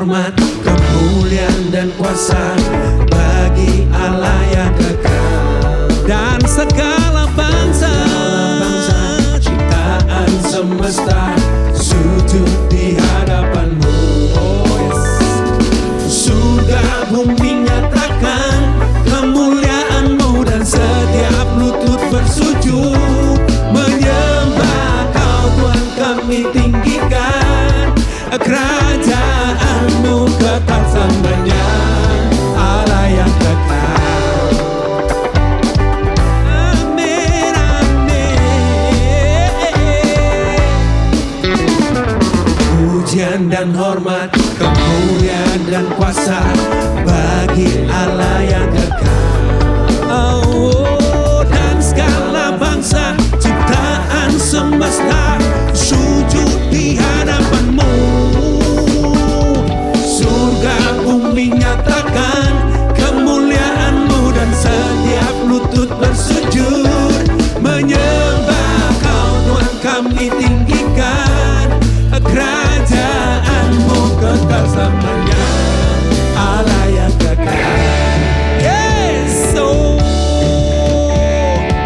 hormat, kemuliaan dan kuasa bagi Allah yang kekal. Dan segala bangsa ciptaan semesta sujud di hadapanmu. Oh yes. Surga bumi nyatakan kemuliaanmu, dan setiap lutut bersujud menyembah Kau Tuhan. Kami tinggikan kerajaanmu kekal selamanya, Allah yang kekal. Amin, amin. Pujian dan hormat, kemuliaan dan kuasa bagi Allah yang kekal. Oh, dan segala bangsa ciptaan semesta sujud di hadapanmu. Surga bumi nyatakan kemuliaanmu, dan setiap lutut bersujud menyembah Kau Tuhan. Kami tinggikan kerajaanmu kekal selamanya, Allah yang kekal. Yes, oh,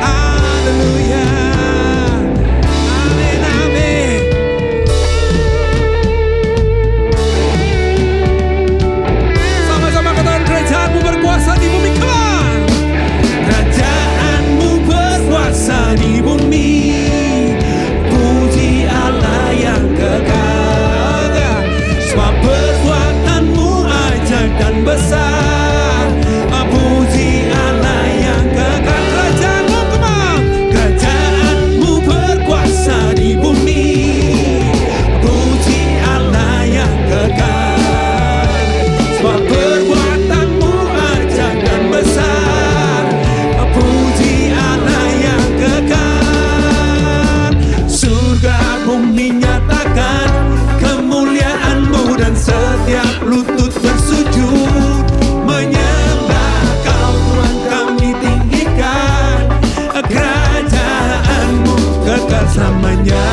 haleluya. Amin, amin. Sama-sama katakan, kerajaanmu berkuasa di bumi. Come on. Kerajaanmu berkuasa di bumi, puji Allah yang kekal. Sebab perbuatanmu ajaib dan besar, puji Allah yang kekal. Kerajaanmu, come on. Kerajaanmu berkuasa di bumi, puji Allah yang kekal. Sebab perbuatanmu ajaib dan besar, puji Allah yang kekal. Surga bumi nyatakan kemuliaanmu, dan setiap lutut bersujud menyembah Kau Tuhan. Kami tinggikan kerajaanmu kekal selamanya,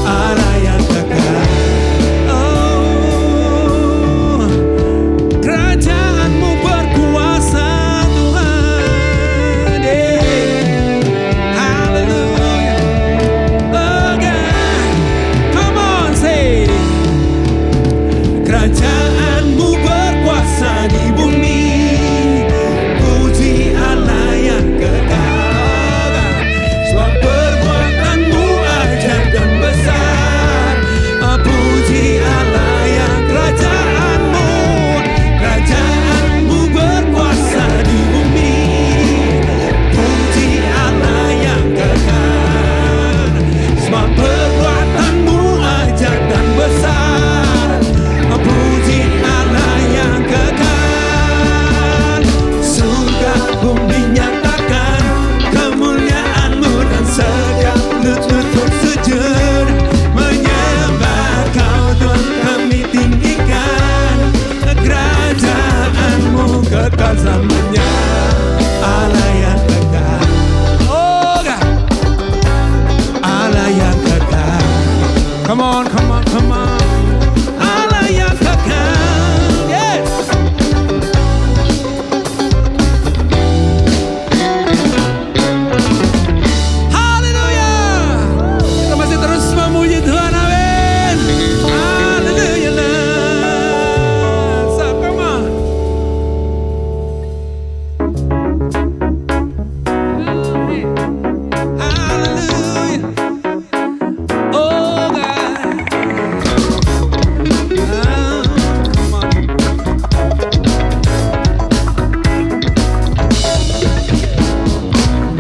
Allah yang kekal. Oh, kerajaanmu berkuasa Tuhan. Hallelujah. Oh God, come on, say. Kerajaanmu berkuasa di bumi, puji Allah yang kekal. Sebab perbuatanmu ajaib dan besar, puji Allah yang kerajaanmu. Kerajaanmu berkuasa di bumi, puji Allah yang kekal. Sebab perbuatanmu ajaib dan besar, puji Allah yang kekal. Surga bumi nyatakan kemuliaanmu, dan setiap lutut bersujud menyembah Kau Tuhan. Kami tinggikan kerajaanmu kekal selamanya, Allah yang kekal. Oh God, Allah yang kekal. come on, come on, come on. Allah yang kekal. Yes. Haleluya. Kita masih terus memuji Tuhan. Amin. Haleluya. So, come on. Haleluya. Oh God. Come on.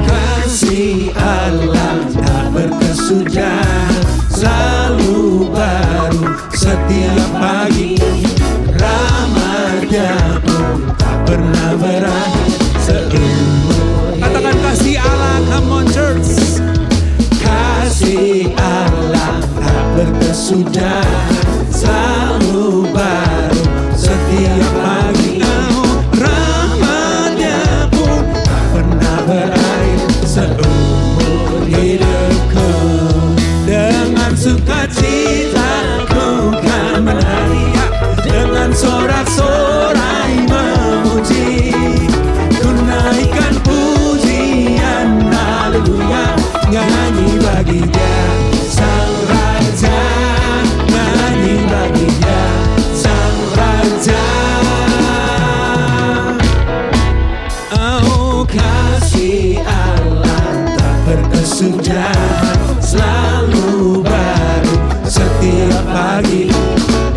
Kasih Allah tak berkesudahan, selalu baru setiap pagi. Rahmat-Nya pun tak pernah berakhir seumur Katakan hidup. kasih Allah. Come on, church. Kasih Allah tak berkesudahan, selalu baru setiap pagi. Rahmat-Nya pun tak pernah berakhir seumur hidupku. Dengan sukacita ku kan menari, dengan berkesudahan selalu baru setiap pagi.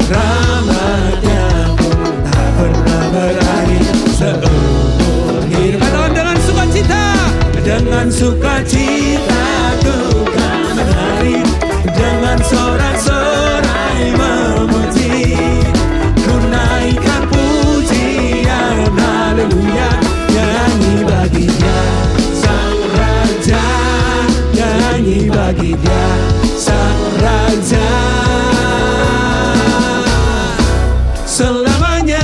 Rahmat-Nya pun tak pernah berakhir seumur hidup. Katakan dengan sukacita. Dengan sukacita ku kan menari, dengan sorak-sorai memuji, ku naikkan pujian haleluya, nyanyi bagi Dia Sang Raja, nyanyi bagi Dia Sang Raja selamanya.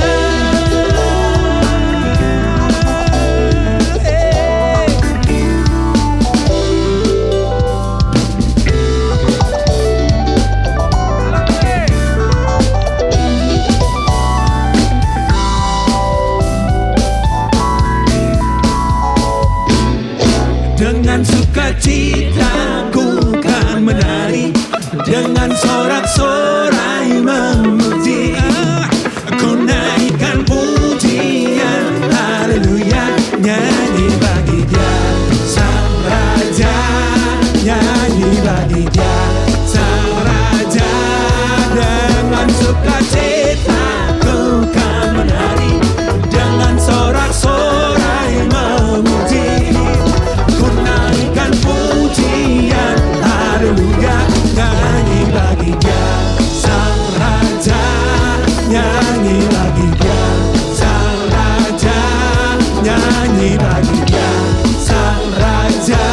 Dengan sukacita ku kan menari, dengan sorak-sorai memuji, ku naikkan pujian haleluya, nyanyi bagi Dia Sang Raja, nyanyi bagi Dia Sang Raja. Dengan sukacita ku kan menari, dengan sorak-sorai memuji, ku naikkan pujian haleluya, nyanyi bagi Dia Sang Raja, nyanyi bagi Dia Sang Raja, nyanyi bagi Dia Sang Raja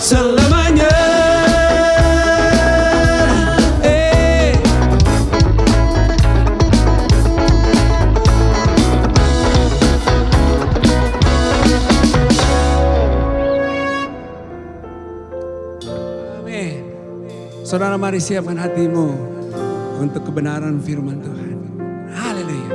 selamanya. Saudara, mari siapkan hatimu untuk kebenaran firman Tuhan. Haleluya.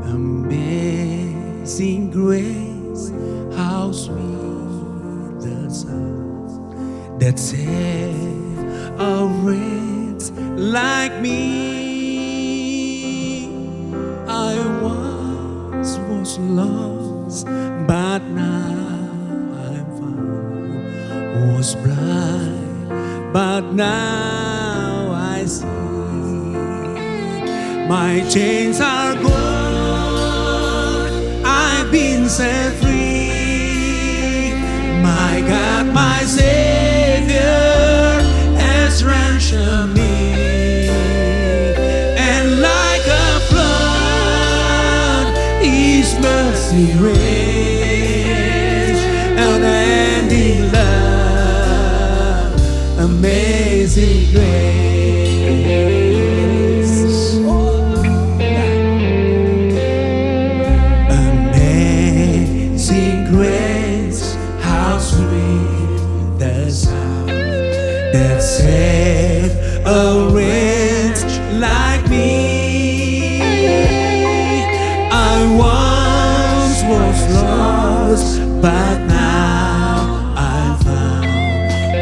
Amazing grace, how sweet the sound that saved a wretch like me. I once was lost, but now I'm found. Was blind, but now I see. My chains are gone, I've been set free. My God, my Savior has ransomed me. And like a flood, His mercy reigns. Unending love, amazing grace. That saved a wretch like me. I once was lost, but now I'm found.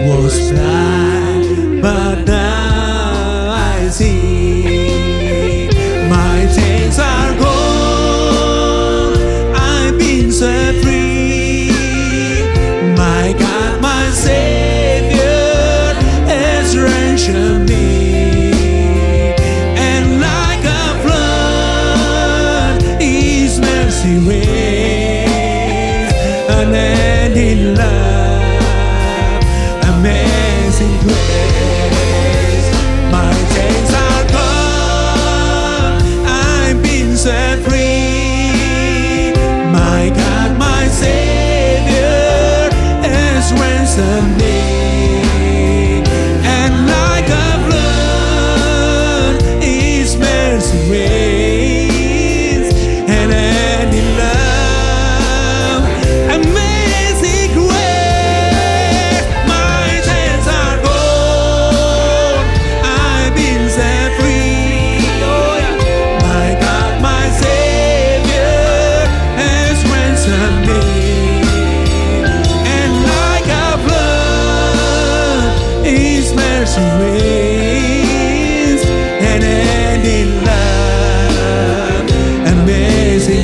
Was blind, but now I see. My chains are gone, I've been set free. My God, my Savior ransomed me, and like a flood, His mercy reigns. Unending love, amazing grace. My chains are gone, I've been set free. My God, my Savior has ransomed me. And like a flood, His mercy reigns. And in love, amazing grace. My chains are gone, I've been set free. My God, my Savior has ransomed me. And like a flood, His mercy reigns.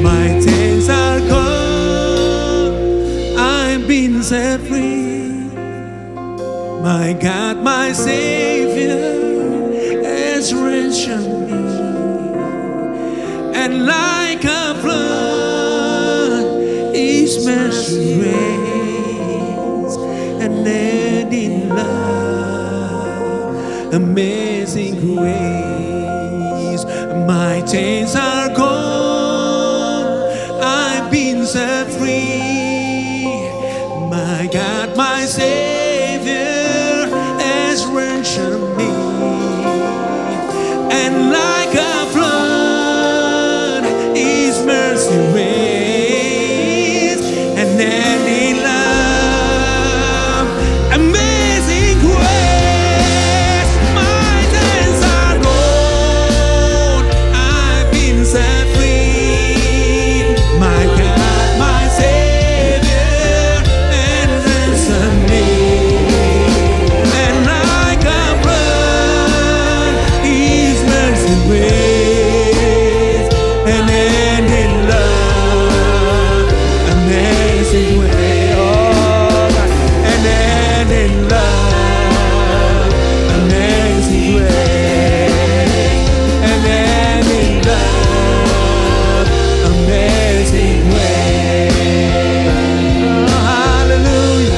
And in love, amazing grace. My chains are gone, I've been set free. My God, my Savior has ransomed me. And like a flood, His mercy reigns. And then in love, amazing grace. My chains are gone, I've been set free. My God, my Savior has ransomed me. And like a flood, His mercy reigns. And then in love, amazing grace. My chains are gone, I've been set free. My God, my Savior has ransomed me. And like a flood, His mercy reigns. And then in love, amazing way. Oh, God. And then in love, amazing way. And then in love, amazing way. Oh, hallelujah.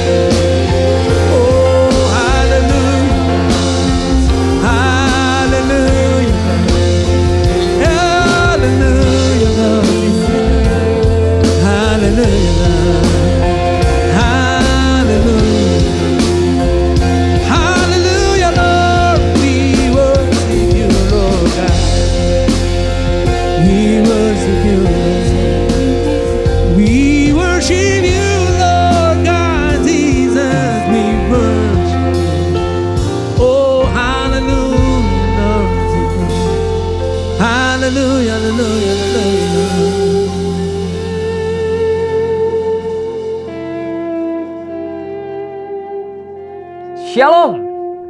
Oh, hallelujah. Hallelujah. Hallelujah, Lord. Hallelujah, Lord. Hallelujah. Hallelujah, Lord. We worship you, Lord God. We worship you, Lord. We worship you, Lord God. Jesus, we worship you. Oh, hallelujah, Lord. Hallelujah, hallelujah, hallelujah. Shalom,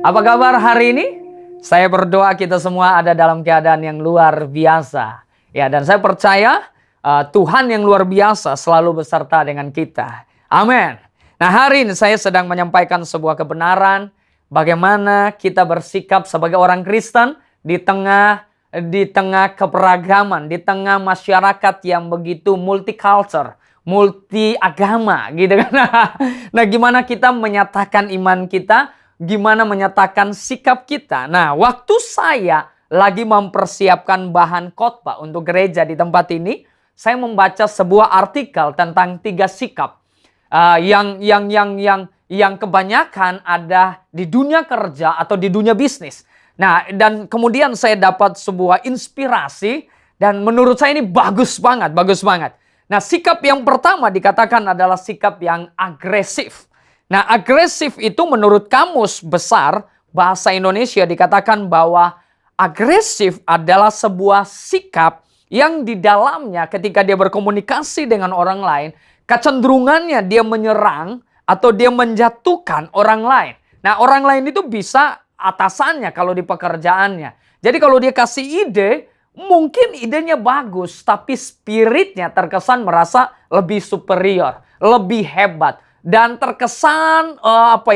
apa kabar hari ini? Saya berdoa kita semua ada dalam keadaan yang luar biasa. Ya, dan saya percaya Tuhan yang luar biasa selalu beserta dengan kita. Amin. Nah, hari ini saya sedang menyampaikan sebuah kebenaran bagaimana kita bersikap sebagai orang Kristen di tengah keberagaman, di tengah masyarakat yang begitu multicultural, multi agama gitu kan. Nah, gimana kita menyatakan iman kita, gimana menyatakan sikap kita. Nah, waktu saya lagi mempersiapkan bahan khotbah untuk gereja di tempat ini, saya membaca sebuah artikel tentang 3 sikap yang kebanyakan ada di dunia kerja atau di dunia bisnis. Nah, dan kemudian saya dapat sebuah inspirasi dan menurut saya ini bagus banget, bagus banget. Nah, sikap yang pertama dikatakan adalah sikap yang agresif. Nah, agresif itu menurut Kamus Besar Bahasa Indonesia dikatakan bahwa agresif adalah sebuah sikap yang di dalamnya ketika dia berkomunikasi dengan orang lain, kecenderungannya dia menyerang atau dia menjatuhkan orang lain. Nah, orang lain itu bisa atasannya kalau di pekerjaannya. Jadi kalau dia kasih ide, mungkin idenya bagus, tapi spiritnya terkesan merasa lebih superior, lebih hebat, dan terkesan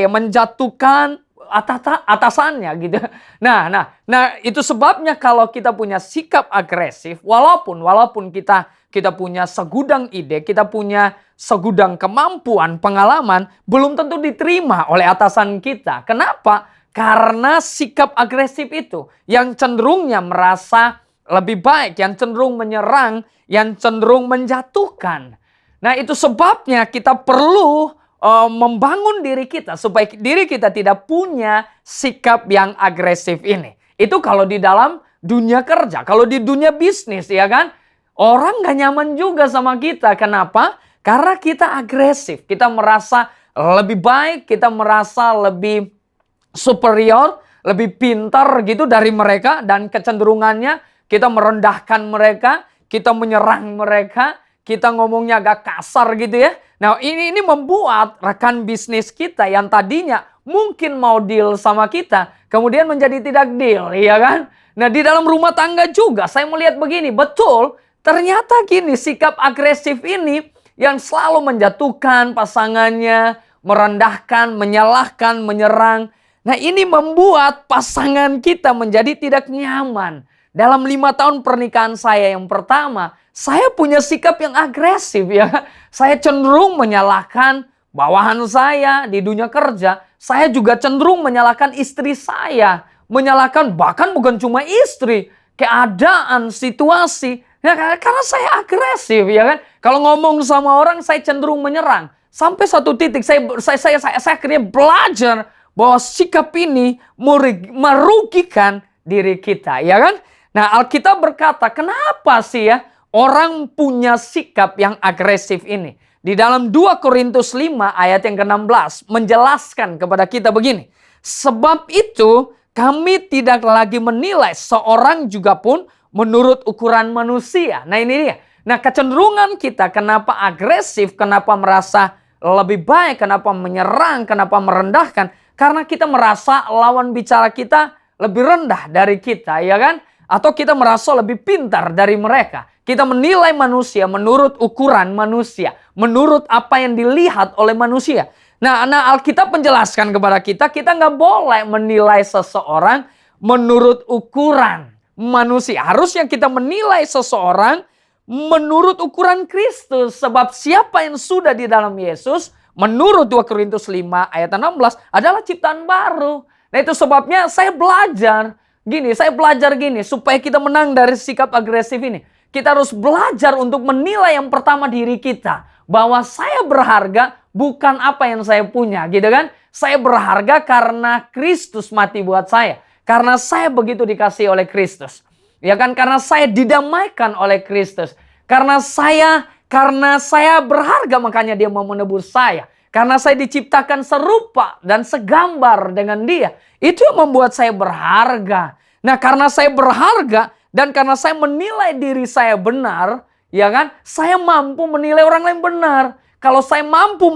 menjatuhkan atasannya gitu. Nah, itu sebabnya kalau kita punya sikap agresif, walaupun kita punya segudang ide, kita punya segudang kemampuan, pengalaman, belum tentu diterima oleh atasan kita. Kenapa? Karena sikap agresif itu yang cenderungnya merasa lebih baik, yang cenderung menyerang, yang cenderung menjatuhkan. Nah, itu sebabnya kita perlu membangun diri kita supaya diri kita tidak punya sikap yang agresif ini. Itu kalau di dalam dunia kerja, kalau di dunia bisnis, ya kan? Orang gak nyaman juga sama kita. Kenapa? Karena kita agresif, kita merasa lebih baik, kita merasa lebih superior, lebih pintar gitu dari mereka, dan kecenderungannya kita merendahkan mereka, kita menyerang mereka, kita ngomongnya agak kasar gitu ya. Nah, ini membuat rekan bisnis kita yang tadinya mungkin mau deal sama kita, kemudian menjadi tidak deal, ya kan? Nah, di dalam rumah tangga juga saya melihat begini, betul, ternyata gini, sikap agresif ini yang selalu menjatuhkan pasangannya, merendahkan, menyalahkan, menyerang. Nah, ini membuat pasangan kita menjadi tidak nyaman. Dalam 5 tahun pernikahan saya yang pertama, saya punya sikap yang agresif ya. Saya cenderung menyalahkan bawahan saya di dunia kerja. Saya juga cenderung menyalahkan istri saya. Menyalahkan bahkan bukan cuma istri, keadaan, situasi. Ya, karena saya agresif ya kan. Kalau ngomong sama orang saya cenderung menyerang. Sampai satu titik saya akhirnya belajar bahwa sikap ini merugikan diri kita, ya kan? Nah, Alkitab berkata, kenapa sih ya orang punya sikap yang agresif ini? Di dalam 2 Korintus 5 ayat yang ke-16 menjelaskan kepada kita begini. Sebab itu kami tidak lagi menilai seorang juga pun menurut ukuran manusia. Nah, ini dia. Nah, kecenderungan kita kenapa agresif, kenapa merasa lebih baik, kenapa menyerang, kenapa merendahkan. Karena kita merasa lawan bicara kita lebih rendah dari kita, ya kan? Atau kita merasa lebih pintar dari mereka. Kita menilai manusia menurut ukuran manusia. Menurut apa yang dilihat oleh manusia. Nah, Alkitab menjelaskan kepada kita nggak boleh menilai seseorang menurut ukuran manusia. Harusnya kita menilai seseorang menurut ukuran Kristus. Sebab siapa yang sudah di dalam Yesus, menurut 2 Korintus 5 ayat 16 adalah ciptaan baru. Nah, itu sebabnya saya belajar gini supaya kita menang dari sikap agresif ini. Kita harus belajar untuk menilai yang pertama diri kita. Bahwa saya berharga bukan apa yang saya punya, gitu kan. Saya berharga karena Kristus mati buat saya. Karena saya begitu dikasihi oleh Kristus. Ya kan, karena saya didamaikan oleh Kristus. Karena saya berharga makanya dia mau menebus saya. Karena saya diciptakan serupa dan segambar dengan dia. Itu yang membuat saya berharga. Nah, karena saya berharga dan karena saya menilai diri saya benar, ya kan? Saya mampu menilai orang lain benar. Kalau saya mampu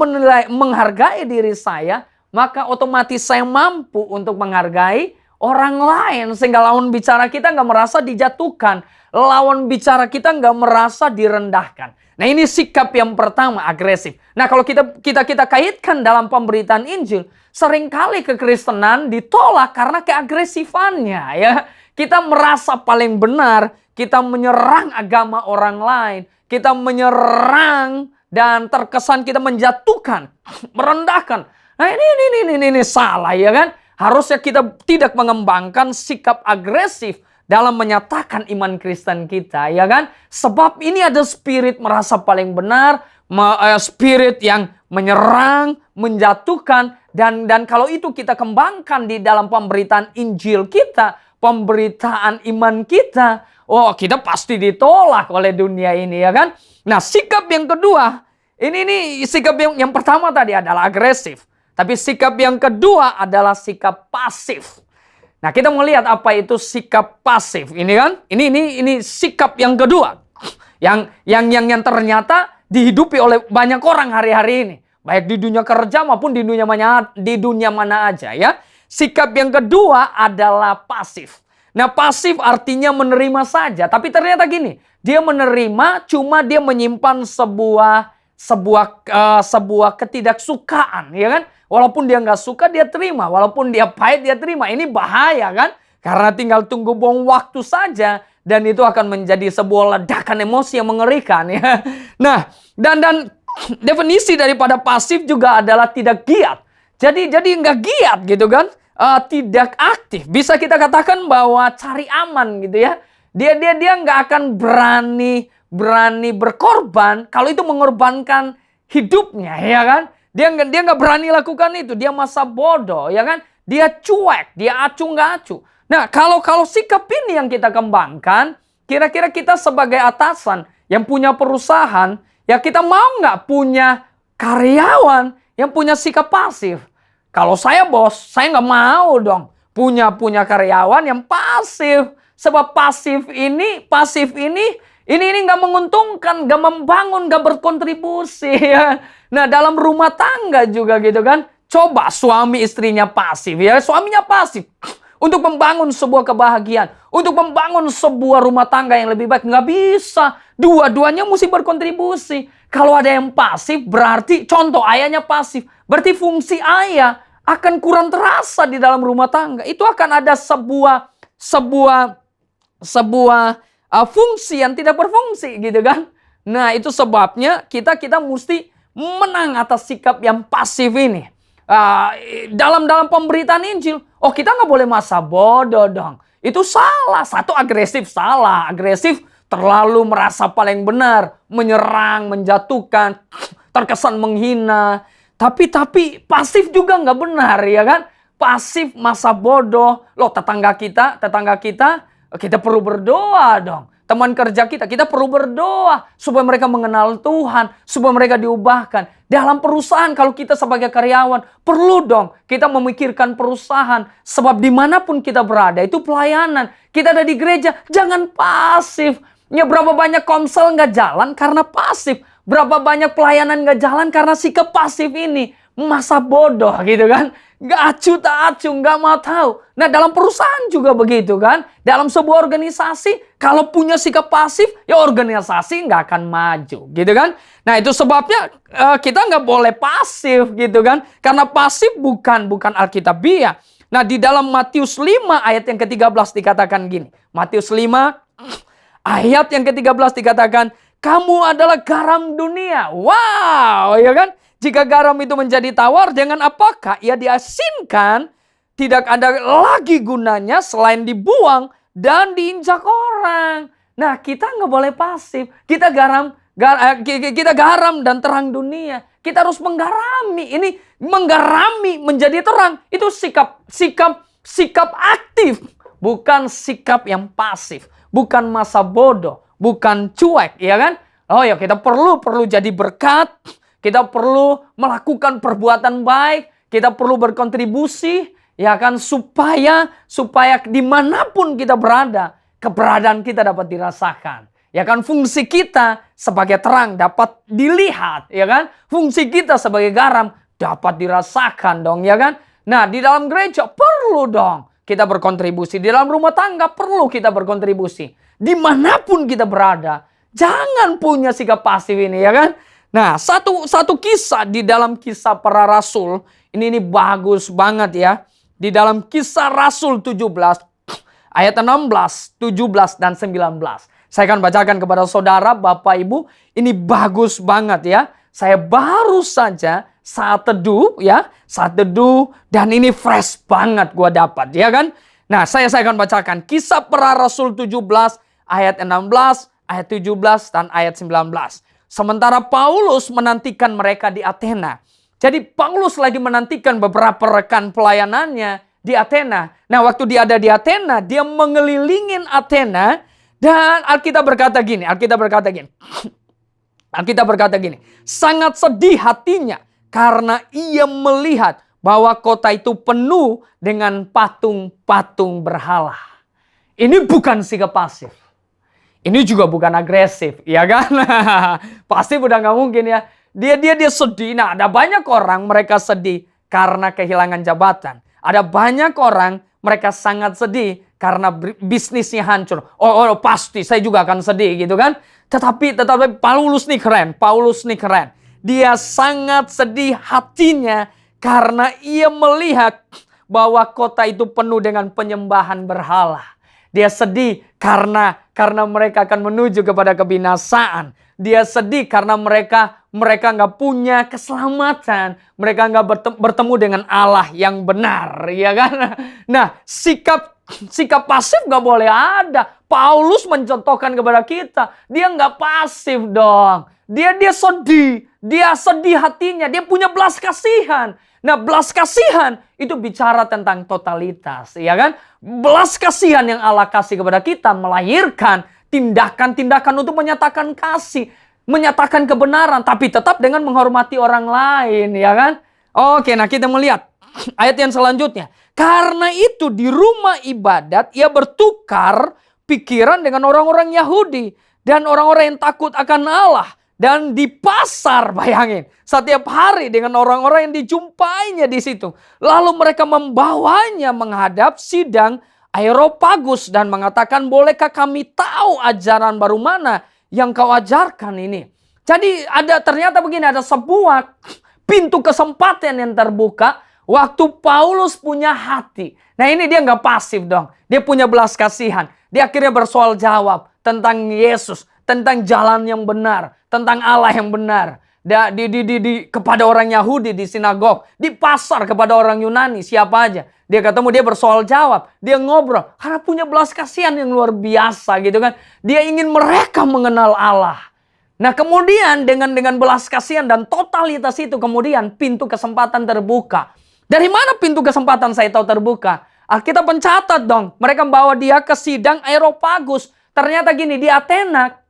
menghargai diri saya, maka otomatis saya mampu untuk menghargai orang lain. Sehingga lawan bicara kita nggak merasa dijatuhkan. Lawan bicara kita nggak merasa direndahkan. Nah, ini sikap yang pertama, agresif. Nah, kalau kita kaitkan dalam pemberitaan Injil, seringkali kekristenan ditolak karena keagresifannya, ya. Kita merasa paling benar, kita menyerang agama orang lain, kita menyerang dan terkesan kita menjatuhkan, merendahkan. Nah, ini salah, ya kan? Harusnya kita tidak mengembangkan sikap agresif dalam menyatakan iman Kristen kita, ya kan? Sebab ini ada spirit merasa paling benar, spirit yang menyerang, menjatuhkan, dan kalau itu kita kembangkan di dalam pemberitaan Injil kita, pemberitaan iman kita, oh, kita pasti ditolak oleh dunia ini, ya kan? Nah, sikap yang kedua, ini sikap yang pertama tadi adalah agresif, tapi sikap yang kedua adalah sikap pasif. Nah, kita mau lihat apa itu sikap pasif. Ini kan, ini sikap yang kedua. Yang ternyata dihidupi oleh banyak orang hari-hari ini. Baik di dunia kerja maupun di dunia mana aja, ya. Sikap yang kedua adalah pasif. Nah, pasif artinya menerima saja. Tapi ternyata gini, dia menerima cuma dia menyimpan sebuah ketidaksukaan, ya kan? Walaupun dia nggak suka, dia terima. Walaupun dia pahit, dia terima. Ini bahaya kan? Karena tinggal tunggu bom waktu saja. Dan itu akan menjadi sebuah ledakan emosi yang mengerikan. Ya. Nah, dan definisi daripada pasif juga adalah tidak giat. Jadi nggak giat gitu kan, tidak aktif. Bisa kita katakan bahwa cari aman gitu ya. Dia nggak akan berani berkorban kalau itu mengorbankan hidupnya, ya kan? Dia nggak berani lakukan itu. Dia masa bodoh, ya kan? Dia cuek, dia acuh nggak acuh. Nah, kalau sikap ini yang kita kembangkan, kira-kira kita sebagai atasan yang punya perusahaan, ya kita mau nggak punya karyawan yang punya sikap pasif? Kalau saya bos, saya nggak mau dong punya karyawan yang pasif. Sebab pasif ini nggak menguntungkan, nggak membangun, nggak berkontribusi. Ya. Nah, dalam rumah tangga juga gitu kan. Coba suami istrinya pasif ya, suaminya pasif. Untuk membangun sebuah kebahagiaan, untuk membangun sebuah rumah tangga yang lebih baik, nggak bisa. Dua-duanya mesti berkontribusi. Kalau ada yang pasif, berarti contoh ayahnya pasif, berarti fungsi ayah akan kurang terasa di dalam rumah tangga. Itu akan ada sebuah fungsi yang tidak berfungsi gitu kan. Nah, itu sebabnya kita mesti menang atas sikap yang pasif ini. Dalam pemberitaan Injil, kita nggak boleh masa bodoh dong. Itu salah. Satu, agresif, salah. Agresif terlalu merasa paling benar, menyerang, menjatuhkan, terkesan menghina. Tapi pasif juga nggak benar, ya kan? Pasif masa bodoh. Loh, tetangga kita perlu berdoa dong. Teman kerja kita perlu berdoa supaya mereka mengenal Tuhan, supaya mereka diubahkan. Dalam perusahaan, kalau kita sebagai karyawan, perlu dong kita memikirkan perusahaan. Sebab dimanapun kita berada, itu pelayanan. Kita ada di gereja, jangan pasif. Ya, berapa banyak komsel nggak jalan karena pasif. Berapa banyak pelayanan nggak jalan karena sikap pasif ini. Masa bodoh gitu kan. Nggak acuh tak acuh, nggak mau tahu. Nah, dalam perusahaan juga begitu kan. Dalam sebuah organisasi, kalau punya sikap pasif, ya organisasi nggak akan maju gitu kan. Nah, itu sebabnya kita nggak boleh pasif gitu kan. Karena pasif bukan alkitabiah. Nah, di dalam Matius 5 ayat yang ke-13 dikatakan gini. Matius 5 ayat yang ke-13 dikatakan, kamu adalah garam dunia. Wow, ya kan? Jika garam itu menjadi tawar, dengan apakah ia diasinkan? Tidak ada lagi gunanya selain dibuang dan diinjak orang. Nah, kita nggak boleh pasif. Kita garam dan terang dunia. Kita harus menggarami. Ini menggarami menjadi terang. Itu sikap aktif, bukan sikap yang pasif, bukan masa bodoh, bukan cuek, ya kan? Oh ya, kita perlu jadi berkat. Kita perlu melakukan perbuatan baik, kita perlu berkontribusi, ya kan, supaya dimanapun kita berada, keberadaan kita dapat dirasakan. Ya kan, fungsi kita sebagai terang dapat dilihat, ya kan? Fungsi kita sebagai garam dapat dirasakan dong, ya kan? Nah, di dalam gereja perlu dong kita berkontribusi, di dalam rumah tangga perlu kita berkontribusi. Dimanapun kita berada, jangan punya sikap pasif ini, ya kan? Nah, satu kisah di dalam Kisah Para Rasul, ini bagus banget ya. Di dalam Kisah Rasul 17, ayat 16, 17, dan 19. Saya akan bacakan kepada saudara, Bapak, Ibu. Ini bagus banget ya. Saya baru saja saat teduh dan ini fresh banget gua dapat, ya kan? Nah, saya akan bacakan Kisah Para Rasul 17, ayat 16, ayat 17, dan ayat 19. Sementara Paulus menantikan mereka di Athena. Jadi Paulus lagi menantikan beberapa rekan pelayanannya di Athena. Nah, waktu dia ada di Athena, dia mengelilingin Athena dan Alkitab berkata gini. Sangat sedih hatinya karena ia melihat bahwa kota itu penuh dengan patung-patung berhala. Ini bukan sikap pasif. Ini juga bukan agresif, ya kan? Pasti udah nggak mungkin ya. Dia sedih. Nah, ada banyak orang mereka sedih karena kehilangan jabatan. Ada banyak orang mereka sangat sedih karena bisnisnya hancur. Oh, pasti saya juga akan sedih gitu kan? Tetapi Paulus nih keren. Dia sangat sedih hatinya karena ia melihat bahwa kota itu penuh dengan penyembahan berhala. Dia sedih karena mereka akan menuju kepada kebinasaan. Dia sedih karena mereka mereka nggak punya keselamatan, mereka nggak bertemu dengan Allah yang benar, ya kan? Nah, sikap pasif nggak boleh ada. Paulus mencontohkan kepada kita, dia nggak pasif dong. Dia sedih hatinya, dia punya belas kasihan. Nah, belas kasihan itu bicara tentang totalitas, ya kan? Belas kasihan yang Allah kasih kepada kita melahirkan tindakan-tindakan untuk menyatakan kasih, menyatakan kebenaran, tapi tetap dengan menghormati orang lain, ya kan? Oke, nah kita melihat ayat yang selanjutnya. Karena itu di rumah ibadat ia bertukar pikiran dengan orang-orang Yahudi dan orang-orang yang takut akan Allah. Dan di pasar, bayangin, setiap hari dengan orang-orang yang dijumpainya di situ. Lalu mereka membawanya menghadap sidang Areopagus dan mengatakan, bolehkah kami tahu ajaran baru mana yang kau ajarkan ini? Jadi ternyata begini, ada sebuah pintu kesempatan yang terbuka waktu Paulus punya hati. Nah, ini dia nggak pasif dong. Dia punya belas kasihan. Dia akhirnya bersoal jawab tentang Yesus, tentang jalan yang benar, tentang Allah yang benar. Kepada orang Yahudi di sinagog, di pasar kepada orang Yunani, siapa aja. Dia ketemu, dia bersoal jawab, dia ngobrol. Karena punya belas kasihan yang luar biasa gitu kan. Dia ingin mereka mengenal Allah. Nah, kemudian dengan belas kasihan dan totalitas itu, kemudian pintu kesempatan terbuka. Dari mana pintu kesempatan saya tahu terbuka? Kita pencatat dong. Mereka membawa dia ke sidang Areopagus. Ternyata gini, di Athena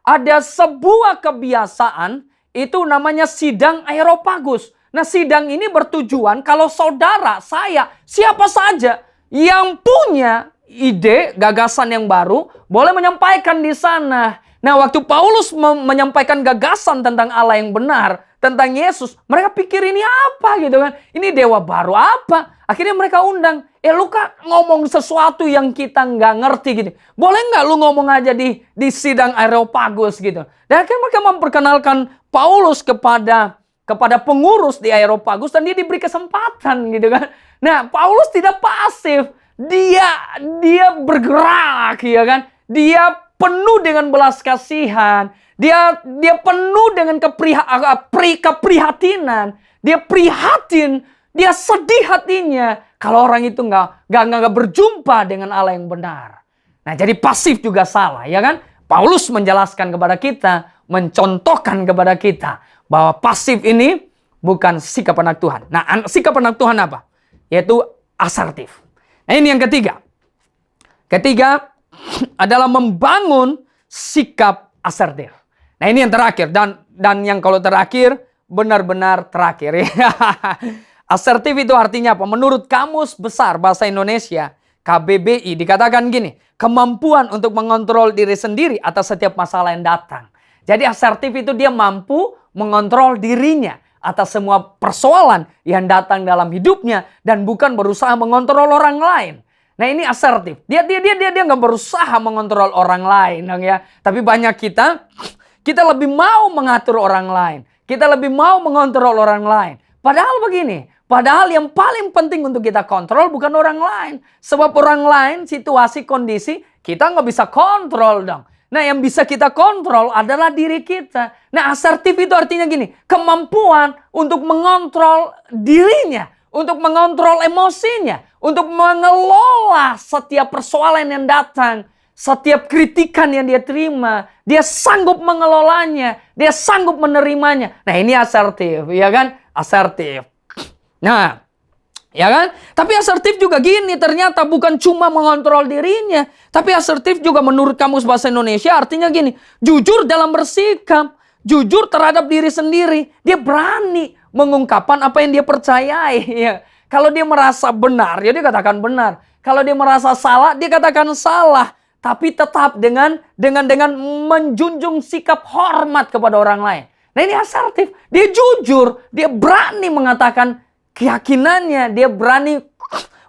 ada sebuah kebiasaan, itu namanya sidang Areopagus. Nah, sidang ini bertujuan kalau saudara, saya, siapa saja yang punya ide, gagasan yang baru, boleh menyampaikan di sana. Nah, waktu Paulus menyampaikan gagasan tentang Allah yang benar, tentang Yesus, mereka pikir ini apa gitu kan? Ini dewa baru apa? Akhirnya mereka undang, lu kan ngomong sesuatu yang kita nggak ngerti gitu. Boleh nggak lu ngomong aja di sidang Areopagus gitu. Dan akhirnya mereka memperkenalkan Paulus kepada pengurus di Areopagus dan dia diberi kesempatan gitu kan. Nah, Paulus tidak pasif. Dia bergerak ya kan. Dia penuh dengan belas kasihan. Dia penuh dengan keprihatinan. Dia prihatin. Dia sedih hatinya kalau orang itu nggak berjumpa dengan Allah yang benar. Nah, jadi pasif juga salah, ya kan? Paulus menjelaskan kepada kita, mencontohkan kepada kita bahwa pasif ini bukan sikap anak Tuhan. Nah, sikap anak Tuhan apa? Yaitu asertif. Nah, ini yang ketiga. Ketiga adalah membangun sikap asertif. Nah, ini yang terakhir dan yang kalau terakhir benar-benar terakhir. Asertif itu artinya apa? Menurut Kamus Besar Bahasa Indonesia, KBBI, dikatakan gini, kemampuan untuk mengontrol diri sendiri atas setiap masalah yang datang. Jadi asertif itu dia mampu mengontrol dirinya atas semua persoalan yang datang dalam hidupnya dan bukan berusaha mengontrol orang lain. Nah, ini asertif. Dia nggak berusaha mengontrol orang lain, dong ya. Tapi banyak kita lebih mau mengatur orang lain. Kita lebih mau mengontrol orang lain. Padahal begini, yang paling penting untuk kita kontrol bukan orang lain. Sebab orang lain, situasi, kondisi, kita nggak bisa kontrol dong. Nah, yang bisa kita kontrol adalah diri kita. Nah, asertif itu artinya gini, kemampuan untuk mengontrol dirinya, untuk mengontrol emosinya, untuk mengelola setiap persoalan yang datang, setiap kritikan yang dia terima, dia sanggup mengelolanya, dia sanggup menerimanya. Nah, ini asertif, ya kan? Asertif. Nah, ya kan? Tapi asertif juga gini, ternyata bukan cuma mengontrol dirinya, tapi asertif juga menurut Kamus Bahasa Indonesia artinya gini, jujur dalam bersikap, jujur terhadap diri sendiri. Dia berani mengungkapkan apa yang dia percayai. Ya. Kalau dia merasa benar, ya dia katakan benar. Kalau dia merasa salah, dia katakan salah. Tapi tetap dengan menjunjung sikap hormat kepada orang lain. Nah, ini asertif. Dia jujur, dia berani mengatakan keyakinannya, dia berani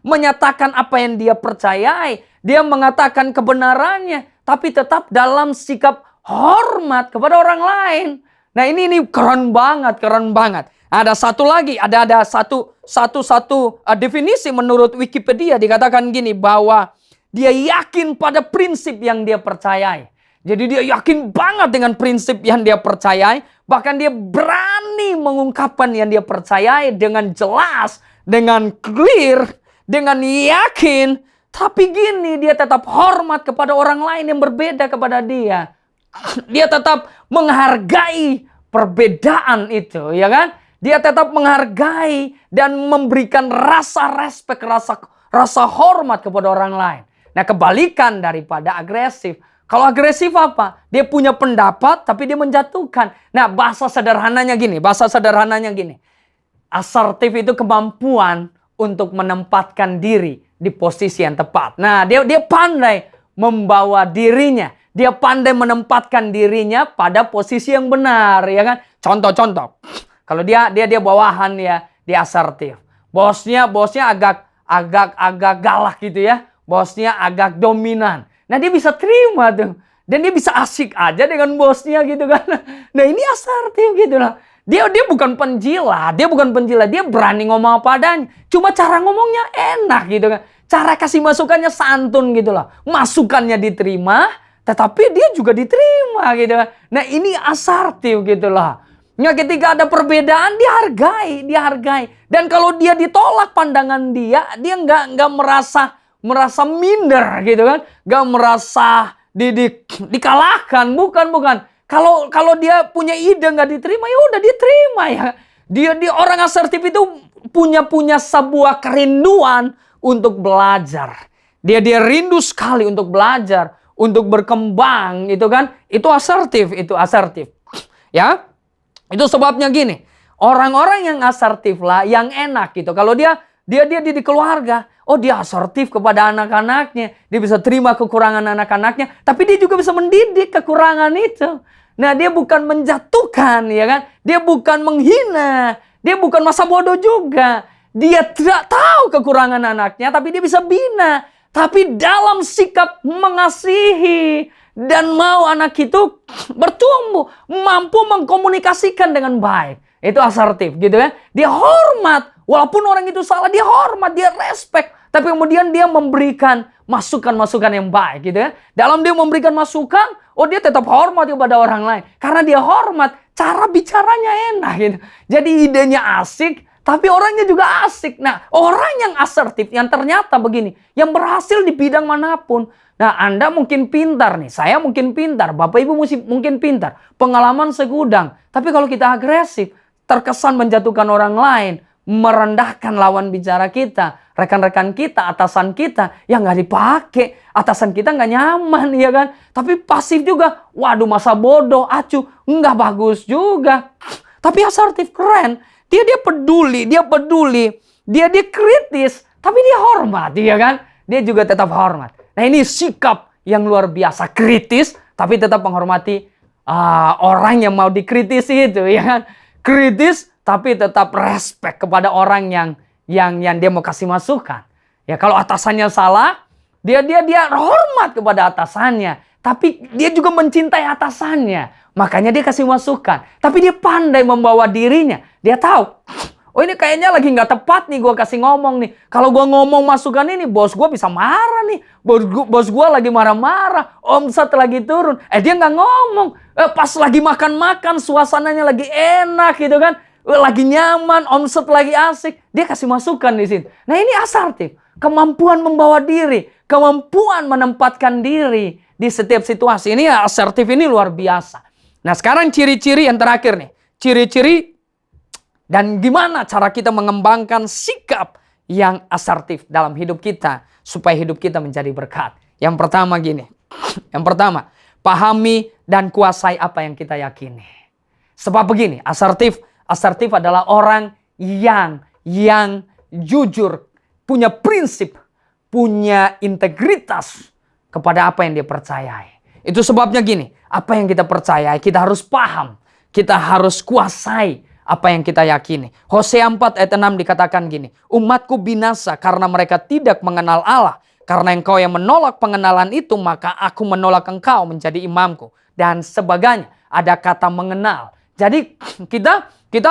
menyatakan apa yang dia percayai, dia mengatakan kebenarannya, tapi tetap dalam sikap hormat kepada orang lain. Nah, ini keren banget. Ada satu lagi, ada satu definisi menurut Wikipedia dikatakan gini, bahwa dia yakin pada prinsip yang dia percayai. Jadi dia yakin banget dengan prinsip yang dia percayai. Bahkan dia berani mengungkapkan yang dia percayai dengan jelas, dengan clear, dengan yakin. Tapi gini, dia tetap hormat kepada orang lain yang berbeda kepada dia. Dia tetap menghargai perbedaan itu, ya kan? Dia tetap menghargai dan memberikan rasa respek, rasa hormat kepada orang lain. Nah, kebalikan daripada agresif. Kalau agresif apa? Dia punya pendapat tapi dia menjatuhkan. Nah, bahasa sederhananya gini. Asertif itu kemampuan untuk menempatkan diri di posisi yang tepat. Nah, dia pandai membawa dirinya. Dia pandai menempatkan dirinya pada posisi yang benar, ya kan? Contoh. Kalau dia bawahan ya, dia asertif. Bosnya agak galak gitu ya. Bosnya agak dominan. Nah, dia bisa terima tuh. Dan dia bisa asik aja dengan bosnya gitu kan. Nah, ini asertif gitu lah. Dia bukan penjilat. Dia berani ngomong apa adanya. Cuma cara ngomongnya enak gitu kan. Cara kasih masukannya santun gitu lah. Masukannya diterima, tetapi dia juga diterima gitu kan. Nah, ini asertif gitu lah. Nah, ketika ada perbedaan dihargai. Dan kalau dia ditolak pandangan dia nggak merasa minder gitu kan. Nggak merasa dikalahkan, bukan. Kalau dia punya ide nggak diterima, ya udah diterima ya. Dia orang asertif itu punya sebuah kerinduan untuk belajar. Dia rindu sekali untuk belajar, untuk berkembang, gitu kan? Itu asertif. Ya. Itu sebabnya gini. Orang-orang yang asertif lah yang enak gitu. Kalau dia di keluarga, oh dia asertif kepada anak-anaknya. Dia bisa terima kekurangan anak-anaknya, tapi dia juga bisa mendidik kekurangan itu. Nah, dia bukan menjatuhkan, ya kan? Dia bukan menghina, dia bukan masa bodoh juga. Dia tidak tahu kekurangan anaknya, tapi dia bisa bina. Tapi dalam sikap mengasihi dan mau anak itu bertumbuh, mampu mengkomunikasikan dengan baik. Itu asertif gitu kan. Dia hormat, walaupun orang itu salah, dia hormat, dia respect. Tapi kemudian dia memberikan masukan-masukan yang baik gitu ya. Dalam dia memberikan masukan, oh dia tetap hormat kepada orang lain. Karena dia hormat, cara bicaranya enak gitu. Jadi idenya asik, tapi orangnya juga asik. Nah, orang yang asertif, yang ternyata begini, yang berhasil di bidang manapun. Nah, Anda mungkin pintar nih, saya mungkin pintar, Bapak Ibu mungkin pintar. Pengalaman segudang. Tapi kalau kita agresif, terkesan menjatuhkan orang lain, merendahkan lawan bicara kita, rekan-rekan kita, atasan kita, yang nggak dipakai, atasan kita nggak nyaman, ya kan? Tapi pasif juga, waduh masa bodoh, acuh, nggak bagus juga. Tapi asertif keren, dia peduli, dia kritis, tapi dia hormat, ya kan? Dia juga tetap hormat. Nah, ini sikap yang luar biasa, kritis, tapi tetap menghormati orang yang mau dikritisi itu, ya kan? Kritis, tapi tetap respect kepada orang yang dia mau kasih masukan. Ya, kalau atasannya salah, dia hormat kepada atasannya, tapi dia juga mencintai atasannya. Makanya dia kasih masukan. Tapi dia pandai membawa dirinya. Dia tahu, oh ini kayaknya lagi nggak tepat nih gue kasih ngomong nih. Kalau gue ngomong masukan ini, bos gue bisa marah nih. Bos gue lagi marah-marah, omset lagi turun. Dia nggak ngomong. Pas lagi makan-makan, suasananya lagi enak gitu kan. Lagi nyaman, omset lagi asik, dia kasih masukan di sini. Nah, ini asertif, kemampuan membawa diri, kemampuan menempatkan diri di setiap situasi. Ini asertif, ini luar biasa. Nah, sekarang ciri-ciri yang terakhir nih, ciri-ciri dan gimana cara kita mengembangkan sikap yang asertif dalam hidup kita supaya hidup kita menjadi berkat. Yang pertama gini, pahami dan kuasai apa yang kita yakini. Sebab begini, asertif adalah orang yang jujur, punya prinsip, punya integritas kepada apa yang dia percayai. Itu sebabnya gini, apa yang kita percayai, kita harus paham, kita harus kuasai apa yang kita yakini. Hosea 4 ayat 6 dikatakan gini, umatku binasa karena mereka tidak mengenal Allah. Karena engkau yang menolak pengenalan itu, maka aku menolak engkau menjadi imamku. Dan sebagainya, ada kata mengenal. Jadi kita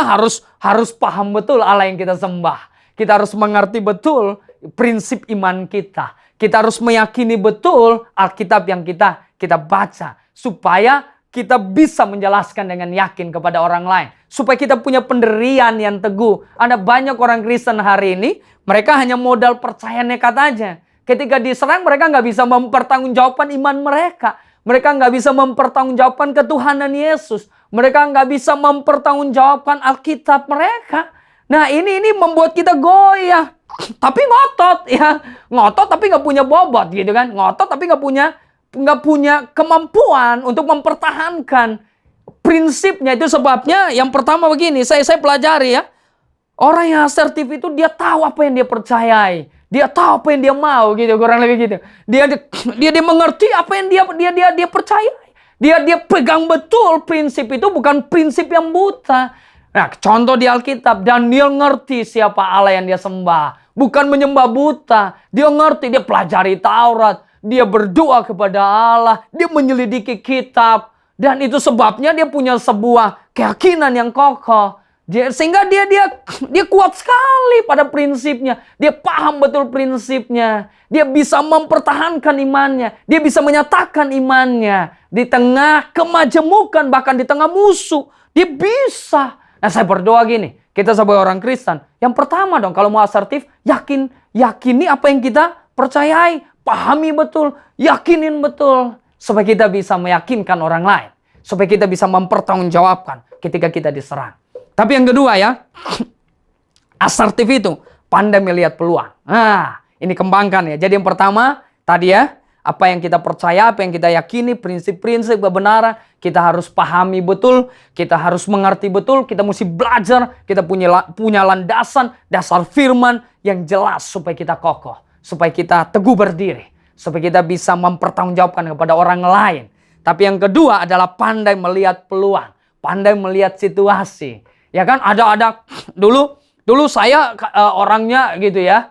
harus paham betul Allah yang kita sembah. Kita harus mengerti betul prinsip iman kita. Kita harus meyakini betul Alkitab yang kita baca. supaya kita bisa menjelaskan dengan yakin kepada orang lain. Supaya kita punya pendirian yang teguh. Ada banyak orang Kristen hari ini, mereka hanya modal percaya nekat aja. Ketika diserang, mereka nggak bisa mempertanggungjawabkan iman mereka. Mereka nggak bisa mempertanggungjawabkan ketuhanan Yesus. Mereka nggak bisa mempertanggungjawabkan Alkitab mereka. Nah, ini membuat kita goyah. Tapi ngotot ya. Ngotot tapi nggak punya bobot gitu kan. Ngotot tapi nggak punya kemampuan untuk mempertahankan prinsipnya. Itu sebabnya yang pertama begini, saya pelajari ya. Orang yang asertif itu dia tahu apa yang dia percayai. Dia tahu apa yang dia mau gitu, kurang lebih gitu. Dia mengerti apa yang dia percayai. Dia pegang betul prinsip itu, bukan prinsip yang buta. Nah, contoh di Alkitab, Daniel ngerti siapa Allah yang dia sembah. Bukan menyembah buta. Dia ngerti, dia pelajari Taurat. Dia berdoa kepada Allah, dia menyelidiki kitab, dan itu sebabnya dia punya sebuah keyakinan yang kokoh. Sehingga dia kuat sekali pada prinsipnya. Dia paham betul prinsipnya. Dia bisa mempertahankan imannya. Dia bisa menyatakan imannya di tengah kemajemukan, bahkan di tengah musuh. Dia bisa. Nah, saya berdoa gini, kita sebagai orang Kristen, yang pertama dong, kalau mau asertif, yakini apa yang kita percayai. Pahami betul, yakinin betul. Supaya kita bisa meyakinkan orang lain. Supaya kita bisa mempertanggungjawabkan ketika kita diserang. Tapi yang kedua ya, asertif itu pandai melihat peluang. Nah, ini kembangkan ya. Jadi yang pertama, tadi ya, apa yang kita percaya, apa yang kita yakini, prinsip-prinsip kebenaran, kita harus pahami betul, kita harus mengerti betul, kita mesti belajar, kita punya landasan, dasar firman yang jelas supaya kita kokoh. Supaya kita teguh berdiri. Supaya kita bisa mempertanggungjawabkan kepada orang lain. Tapi yang kedua adalah pandai melihat peluang. Pandai melihat situasi. Ya kan, ada dulu saya orangnya gitu ya.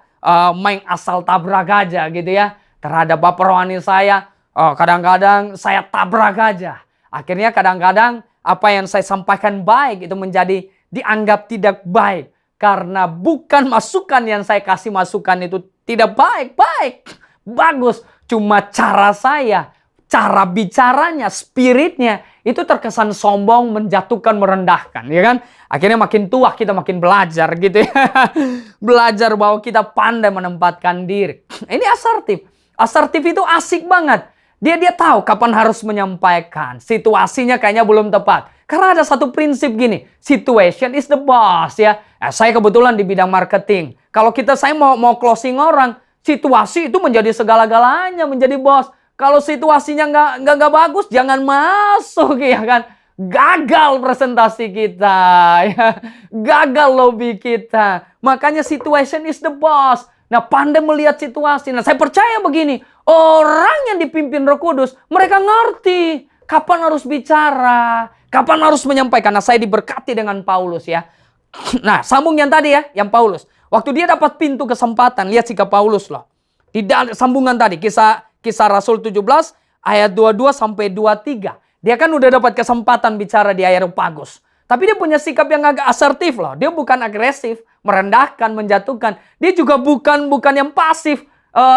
Main asal tabrak aja gitu ya. Terhadap bapak rohani saya. Kadang-kadang saya tabrak aja. Akhirnya kadang-kadang apa yang saya sampaikan baik itu menjadi dianggap tidak baik. Karena bukan masukan yang saya kasih masukan itu tidak baik. Bagus. Cuma cara saya, cara bicaranya, spiritnya, itu terkesan sombong, menjatuhkan, merendahkan. Ya kan? Akhirnya makin tua kita makin belajar gitu ya. Belajar bahwa kita pandai menempatkan diri. Ini asertif. Asertif itu asik banget. Dia tahu kapan harus menyampaikan. Situasinya kayaknya belum tepat. Karena ada satu prinsip gini, situation is the boss ya. Saya kebetulan di bidang marketing. Kalau saya mau closing orang, situasi itu menjadi segala-galanya, menjadi bos. Kalau situasinya nggak bagus, jangan masuk ya kan. Gagal presentasi kita, ya. Gagal lobby kita. Makanya situation is the boss. Nah, pandai melihat situasi. Nah, saya percaya begini, orang yang dipimpin Roh Kudus, mereka ngerti kapan harus bicara, kapan harus menyampaikan. Nah, saya diberkati dengan Paulus ya. Nah, sambung yang tadi ya, yang Paulus. Waktu dia dapat pintu kesempatan, lihat sikap Paulus loh. Di sambungan tadi, kisah Rasul 17 ayat 22 sampai 23. Dia kan udah dapat kesempatan bicara di Areopagus. Tapi dia punya sikap yang agak asertif loh. Dia bukan agresif, merendahkan, menjatuhkan. Dia juga bukan yang pasif.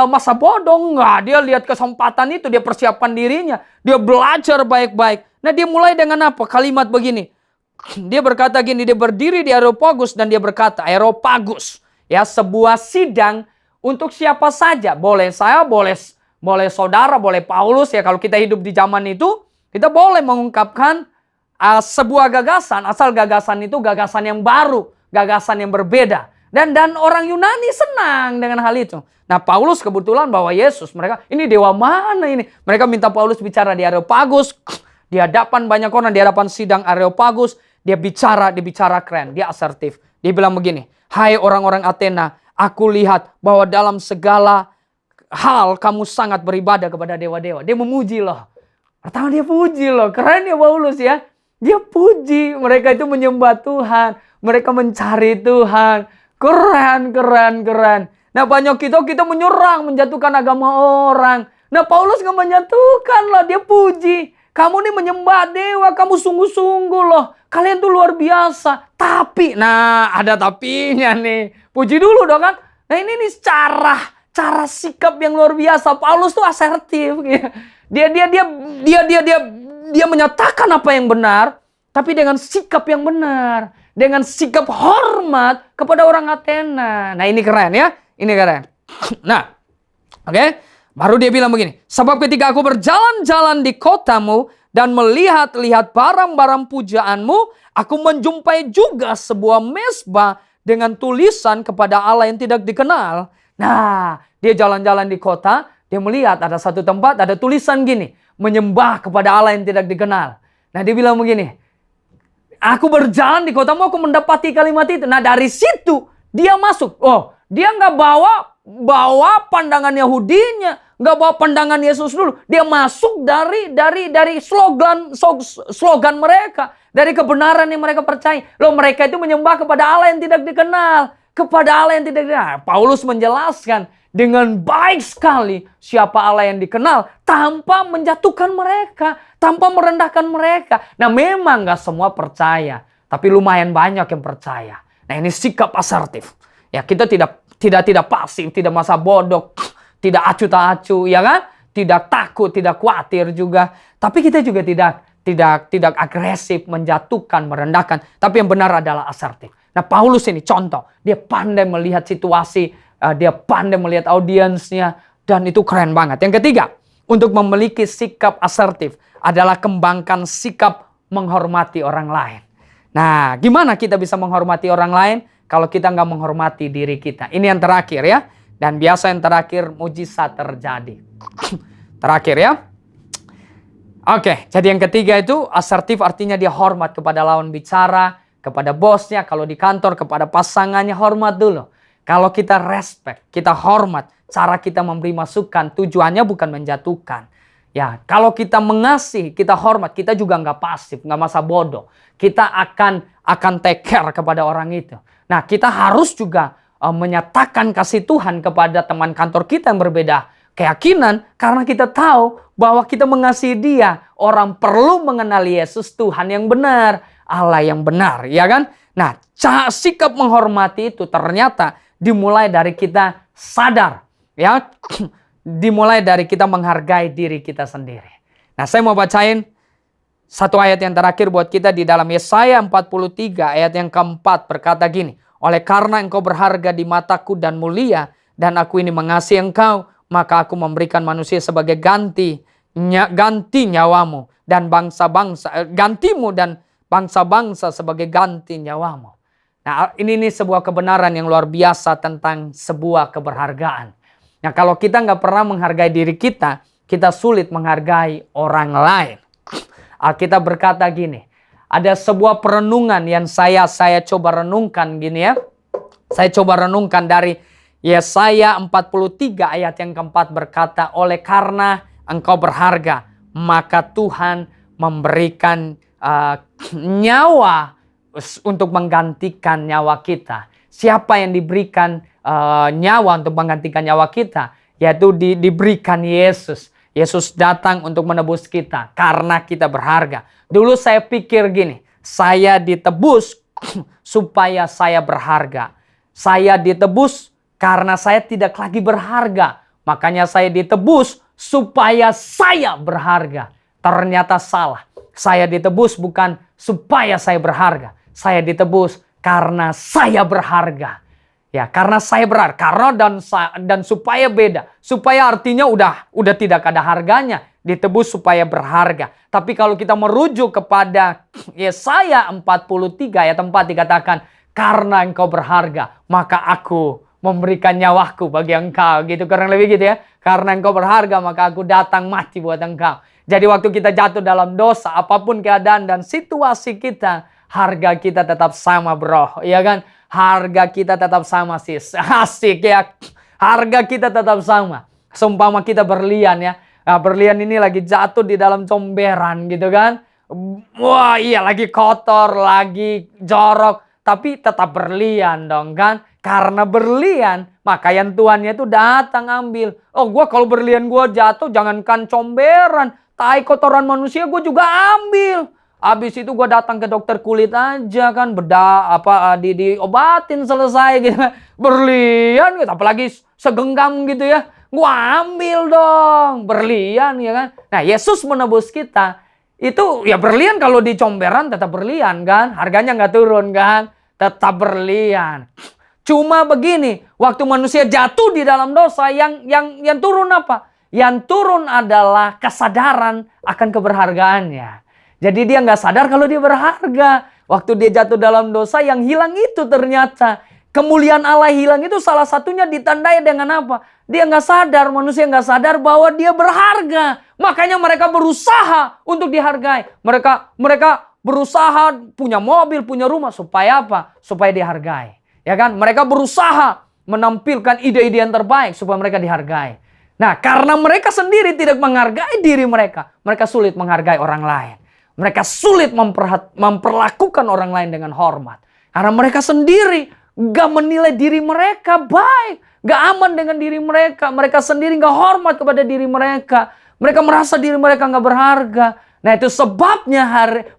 Masa bodoh, enggak. Dia lihat kesempatan itu, dia persiapkan dirinya. Dia belajar baik-baik. Nah, dia mulai dengan apa? Kalimat begini. Dia berkata gini, dia berdiri di Areopagus dan dia berkata, Areopagus, ya, sebuah sidang untuk siapa saja. Boleh saya, boleh saudara, boleh Paulus ya. Kalau kita hidup di zaman itu, kita boleh mengungkapkan sebuah gagasan. Asal gagasan itu gagasan yang baru, gagasan yang berbeda. Dan orang Yunani senang dengan hal itu. Nah, Paulus kebetulan bawa Yesus. Mereka, ini dewa mana ini? Mereka minta Paulus bicara di Areopagus. Di hadapan banyak orang, di hadapan sidang Areopagus. Dia bicara keren. Dia asertif. Dia bilang begini, hai orang-orang Athena, aku lihat bahwa dalam segala hal kamu sangat beribadah kepada dewa-dewa. Dia memuji loh. Pertama dia puji loh. Keren ya Paulus ya. Dia puji. Mereka itu menyembah Tuhan. Mereka mencari Tuhan. Keren. Nah, banyak kita menyerang, menjatuhkan agama orang. Nah, Paulus gak menjatuhkan loh. Dia puji. Kamu nih menyembah dewa. Kamu sungguh-sungguh loh. Kalian tuh luar biasa. Tapi, nah ada tapinya nih. Puji dulu dong kan. Nah, ini nih cara sikap yang luar biasa. Paulus tuh asertif. Dia dia menyatakan apa yang benar, tapi dengan sikap yang benar. Dengan sikap hormat kepada orang Athena. Nah ini keren ya. Ini keren. Nah, oke. Baru dia bilang begini. Sebab ketika aku berjalan-jalan di kotamu dan melihat-lihat barang-barang pujaanmu, aku menjumpai juga sebuah mezbah dengan tulisan kepada Allah yang tidak dikenal. Nah, dia jalan-jalan di kota, dia melihat ada satu tempat, ada tulisan gini. Menyembah kepada Allah yang tidak dikenal. Nah, dia bilang begini. Aku berjalan di kotamu, aku mendapati kalimat itu. Nah, dari situ dia masuk. Oh, dia nggak bawa pandangan Yahudinya, nggak bawa pandangan Yesus dulu. Dia masuk dari slogan mereka, dari kebenaran yang mereka percaya. Loh, mereka itu menyembah kepada Allah yang tidak dikenal, kepada Allah yang tidak dikenal. Paulus menjelaskan dengan baik sekali siapa Allah yang dikenal tanpa menjatuhkan mereka, tanpa merendahkan mereka. Nah, memang nggak semua percaya, tapi lumayan banyak yang percaya. Nah, ini sikap asertif. Ya, kita tidak pasif, tidak masa bodoh, tidak acuh tak acuh, ya kan? Tidak takut, tidak khawatir juga. Tapi kita juga tidak agresif, menjatuhkan, merendahkan. Tapi yang benar adalah asertif. Nah, Paulus ini contoh, dia pandai melihat situasi. Dia pandai melihat audiensnya, dan itu keren banget. Yang ketiga, untuk memiliki sikap asertif adalah kembangkan sikap menghormati orang lain. Nah, gimana kita bisa menghormati orang lain kalau kita nggak menghormati diri kita? Ini yang terakhir ya. Dan biasa yang terakhir, mujizat terjadi. Terakhir ya. Oke, jadi yang ketiga itu asertif artinya dia hormat kepada lawan bicara, kepada bosnya, kalau di kantor kepada pasangannya, hormat dulu. Kalau kita respect, kita hormat, cara kita memberi masukan, tujuannya bukan menjatuhkan. Ya, kalau kita mengasihi, kita hormat, kita juga nggak pasif, nggak masa bodoh. Kita akan take care kepada orang itu. Nah, kita harus juga menyatakan kasih Tuhan kepada teman kantor kita yang berbeda keyakinan, karena kita tahu bahwa kita mengasihi dia. Orang perlu mengenal Yesus, Tuhan yang benar, Allah yang benar, ya kan? Nah, sikap menghormati itu ternyata dimulai dari kita sadar, ya, dimulai dari kita menghargai diri kita sendiri. Nah, saya mau bacain satu ayat yang terakhir buat kita di dalam Yesaya 43 ayat yang keempat berkata gini. Oleh karena engkau berharga di mataku dan mulia, dan aku ini mengasihi engkau, maka aku memberikan manusia sebagai ganti nyawamu, dan gantimu dan bangsa-bangsa sebagai ganti nyawamu. Nah, ini sebuah kebenaran yang luar biasa tentang sebuah keberhargaan. Nah, kalau kita nggak pernah menghargai diri kita, kita sulit menghargai orang lain. Alkitab berkata gini, ada sebuah perenungan yang saya coba renungkan gini ya. Saya coba renungkan dari Yesaya 43 ayat yang keempat berkata, oleh karena engkau berharga, maka Tuhan memberikan nyawa untuk menggantikan nyawa kita. Siapa yang diberikan nyawa untuk menggantikan nyawa kita? Yaitu diberikan Yesus. Yesus datang untuk menebus kita karena kita berharga. Dulu saya pikir gini, saya ditebus supaya saya berharga. Saya ditebus karena saya tidak lagi berharga. Makanya saya ditebus supaya saya berharga. Ternyata salah. Saya ditebus bukan supaya saya berharga. Saya ditebus karena saya berharga. Ya, karena saya berharga. Karena dan supaya beda. Supaya artinya udah tidak ada harganya. Ditebus supaya berharga. Tapi kalau kita merujuk kepada Yesaya 43 ayat 4 dikatakan, karena engkau berharga, maka aku memberikan nyawaku bagi engkau. Gitu, kurang lebih gitu ya. Karena engkau berharga, maka aku datang mati buat engkau. Jadi waktu kita jatuh dalam dosa, apapun keadaan dan situasi kita, harga kita tetap sama, bro. Ya kan? Harga kita tetap sama, sis. Asik ya. Harga kita tetap sama. Seumpama kita berlian ya. Nah, berlian ini lagi jatuh di dalam comberan gitu kan. Wah iya, lagi kotor, lagi jorok. Tapi tetap berlian dong kan. Karena berlian, maka yang tuannya itu datang ambil. Oh, gua kalau berlian gua jatuh, jangankan comberan, tai kotoran manusia gue juga ambil. Habis itu gue datang ke dokter kulit aja kan, diobatin selesai gitu. Berlian gitu, apalagi segenggam gitu ya. Gue ambil dong berlian ya kan. Nah, Yesus menebus kita Itu ya berlian kalau di comberan tetap berlian kan. Harganya nggak turun kan. Tetap berlian. Cuma begini, waktu manusia jatuh di dalam dosa, yang turun apa? Yang turun adalah kesadaran akan keberhargaannya. Jadi dia nggak sadar kalau dia berharga. Waktu dia jatuh dalam dosa, yang hilang itu ternyata kemuliaan Allah hilang itu salah satunya ditandai dengan apa? Dia nggak sadar, manusia nggak sadar bahwa dia berharga. Makanya mereka berusaha untuk dihargai. Mereka berusaha punya mobil, punya rumah. Supaya apa? Supaya dihargai. Ya kan? Mereka berusaha menampilkan ide-ide yang terbaik supaya mereka dihargai. Nah, karena mereka sendiri tidak menghargai diri mereka, mereka sulit menghargai orang lain. Mereka sulit memperlakukan orang lain dengan hormat. Karena mereka sendiri gak menilai diri mereka baik. Gak aman dengan diri mereka. Mereka sendiri gak hormat kepada diri mereka. Mereka merasa diri mereka gak berharga. Nah, itu sebabnya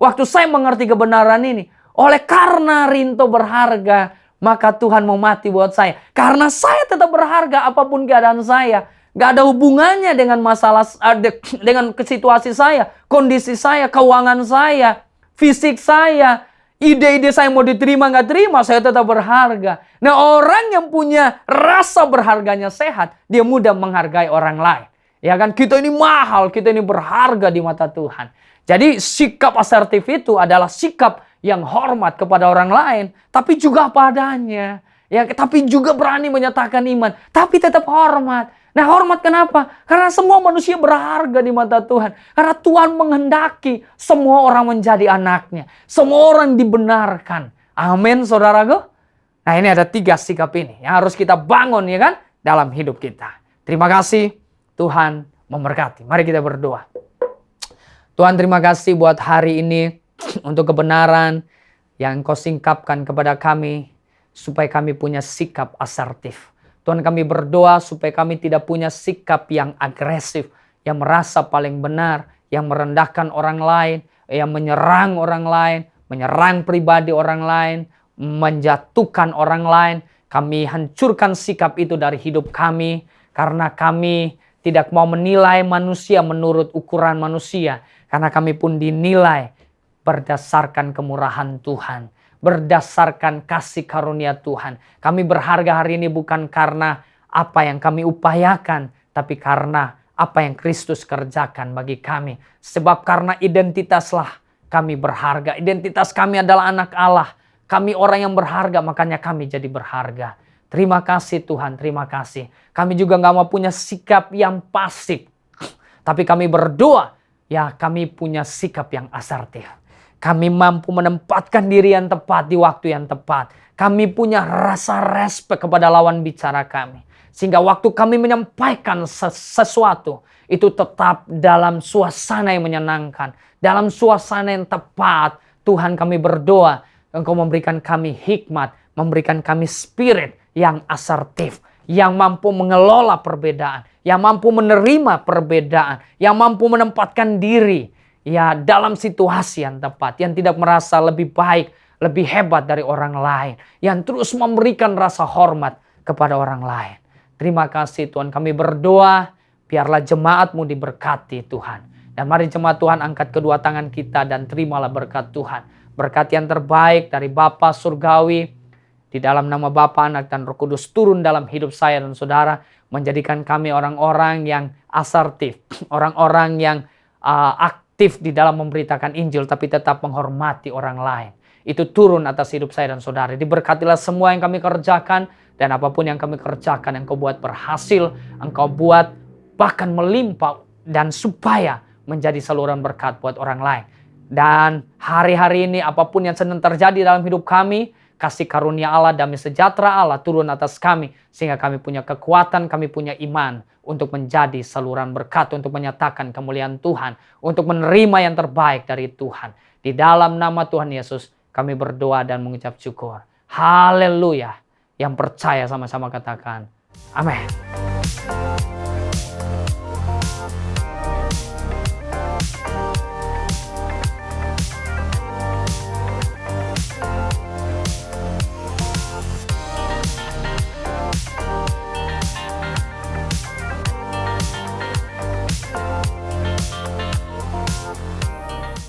waktu saya mengerti kebenaran ini. Oleh karena Rinto berharga, maka Tuhan mau mati buat saya. Karena saya tetap berharga apapun keadaan saya. Gak ada hubungannya dengan masalah, dengan situasi saya, kondisi saya, keuangan saya, fisik saya, ide-ide saya mau diterima nggak terima, saya tetap berharga. Nah, orang yang punya rasa berharganya sehat, dia mudah menghargai orang lain. Ya kan, kita ini mahal, kita ini berharga di mata Tuhan. Jadi sikap asertif itu adalah sikap yang hormat kepada orang lain, tapi juga apa adanya. Ya, tapi juga berani menyatakan iman, tapi tetap hormat. Nah, hormat kenapa? Karena semua manusia berharga di mata Tuhan. Karena Tuhan menghendaki semua orang menjadi anaknya. Semua orang dibenarkan. Amin, saudaraku. Nah, ini ada 3 sikap ini yang harus kita bangun, ya kan, dalam hidup kita. Terima kasih, Tuhan memberkati. Mari kita berdoa. Tuhan, terima kasih buat hari ini untuk kebenaran yang Engkau singkapkan kepada kami supaya kami punya sikap asertif. Tuhan, kami berdoa supaya kami tidak punya sikap yang agresif, yang merasa paling benar, yang merendahkan orang lain, yang menyerang orang lain, menyerang pribadi orang lain, menjatuhkan orang lain. Kami hancurkan sikap itu dari hidup kami, karena kami tidak mau menilai manusia menurut ukuran manusia, karena kami pun dinilai berdasarkan kemurahan Tuhan, berdasarkan kasih karunia Tuhan. Kami berharga hari ini bukan karena apa yang kami upayakan, tapi karena apa yang Kristus kerjakan bagi kami. Sebab karena identitaslah kami berharga. Identitas kami adalah anak Allah. Kami orang yang berharga, makanya kami jadi berharga. Terima kasih Tuhan, terima kasih. Kami juga gak mau punya sikap yang pasif. Tapi kami berdoa, ya kami punya sikap yang asertif. Kami mampu menempatkan diri yang tepat di waktu yang tepat. Kami punya rasa respek kepada lawan bicara kami. Sehingga waktu kami menyampaikan sesuatu, itu tetap dalam suasana yang menyenangkan. Dalam suasana yang tepat. Tuhan, kami berdoa, Engkau memberikan kami hikmat, memberikan kami spirit yang asertif, yang mampu mengelola perbedaan, yang mampu menerima perbedaan, yang mampu menempatkan diri ya dalam situasi yang tepat, yang tidak merasa lebih baik, lebih hebat dari orang lain, yang terus memberikan rasa hormat kepada orang lain. Terima kasih Tuhan, kami berdoa, biarlah jemaat-Mu diberkati Tuhan. Dan mari jemaat Tuhan angkat kedua tangan kita dan terimalah berkat Tuhan. Berkat yang terbaik dari Bapa Surgawi, di dalam nama Bapa, Anak, dan Roh Kudus turun dalam hidup saya dan saudara, menjadikan kami orang-orang yang asertif, orang-orang yang aktif di dalam memberitakan Injil, tapi tetap menghormati orang lain. Itu turun atas hidup saya dan saudara. Diberkatilah semua yang kami kerjakan, dan apapun yang kami kerjakan, Engkau buat berhasil, Engkau buat bahkan melimpah, dan supaya menjadi saluran berkat buat orang lain. Dan hari-hari ini apapun yang sedang terjadi dalam hidup kami, kasih karunia Allah, damai sejahtera Allah turun atas kami, sehingga kami punya kekuatan, kami punya iman untuk menjadi saluran berkat, untuk menyatakan kemuliaan Tuhan, untuk menerima yang terbaik dari Tuhan. Di dalam nama Tuhan Yesus, kami berdoa dan mengucap syukur. Haleluya. Yang percaya sama-sama katakan, amin.